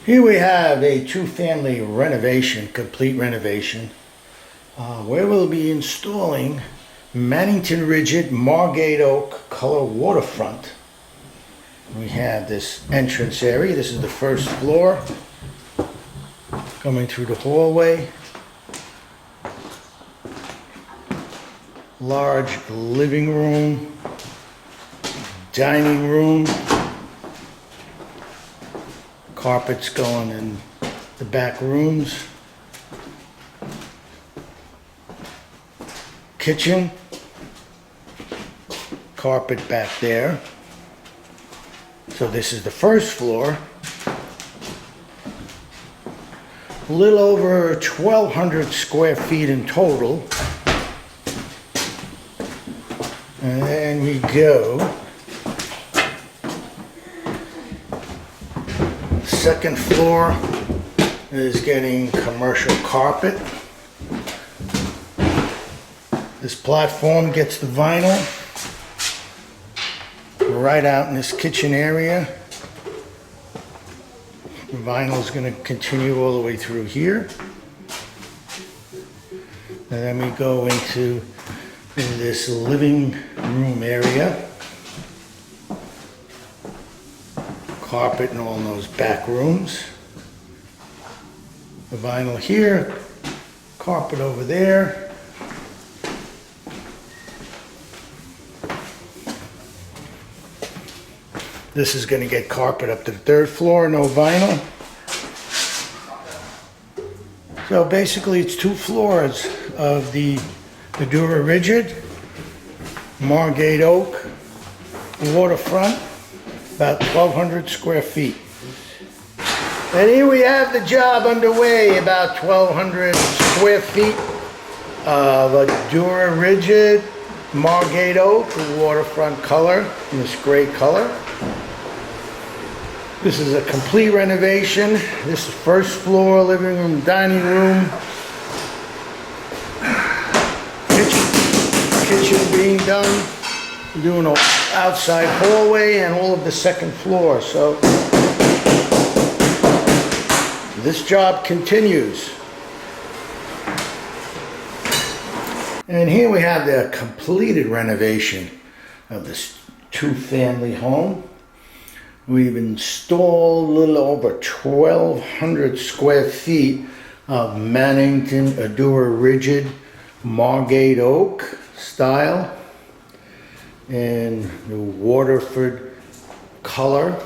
Here we have a two-family renovation, complete renovation, where we'll be installing Mannington Rigid Margate Oak color waterfront. We have this entrance area. This is the first floor. Coming through the hallway. Large living room, dining room. Carpets going in the back rooms. Kitchen. Carpet back there. So this is the first floor. A little over 1,200 square feet in total. And then we go. Second floor is getting commercial carpet. This platform gets the vinyl right out in this kitchen area. The vinyl is going to continue all the way through here. And then we go into this living room area. Carpet in all those back rooms. The vinyl here, carpet over there. This is going to get carpet up to the third floor, no vinyl. So basically it's two floors of the Adura Rigid Margate Oak waterfront. About 1,200 square feet. And here we have the job underway, about 1,200 square feet of Adura Rigid Margate Oak waterfront color, in this gray color. This is a complete renovation. This is first floor, living room, dining room, kitchen being done. We're doing an outside hallway and all of the second floor. So this job continues. And here we have the completed renovation of this two-family home. We've installed a little over 1,200 square feet of Mannington Adura Rigid Margate Oak style. In the Waterford color,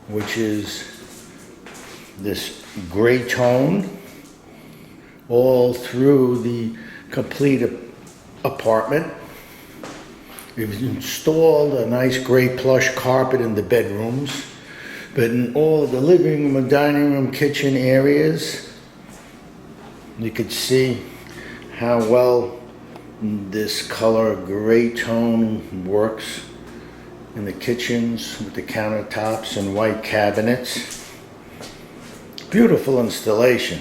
which is this gray tone, all through the complete apartment. We've installed a nice gray plush carpet in the bedrooms, but in all of the living room, dining room, kitchen areas, you could see how well this color gray tone works in the kitchens with the countertops and white cabinets. Beautiful installation.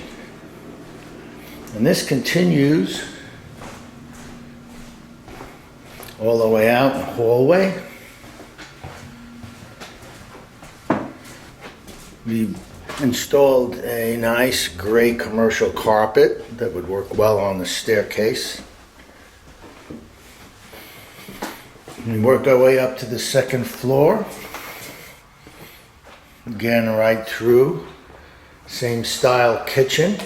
And this continues all the way out in the hallway. We installed a nice gray commercial carpet that would work well on the staircase. We worked our way up to the second floor. Again, right through. Same style kitchen.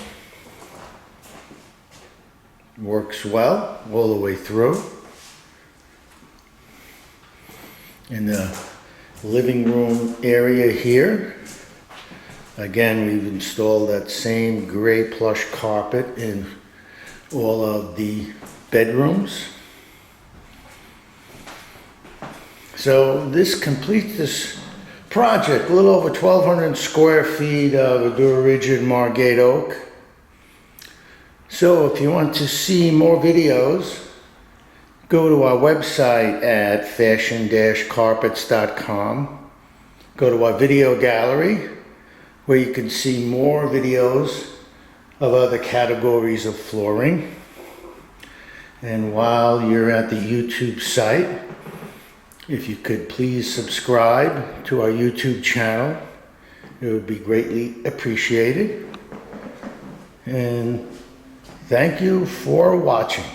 Works well all the way through. In the living room area here, again, we've installed that same gray plush carpet in all of the bedrooms. So this completes this project, a little over 1,200 square feet of Adura Rigid Margate Oak. So if you want to see more videos, go to our website at fashion-carpets.com. Go to our video gallery, where you can see more videos of other categories of flooring. And while you're at the YouTube site, if you could please subscribe to our YouTube channel. it would be greatly appreciated. And thank you for watching.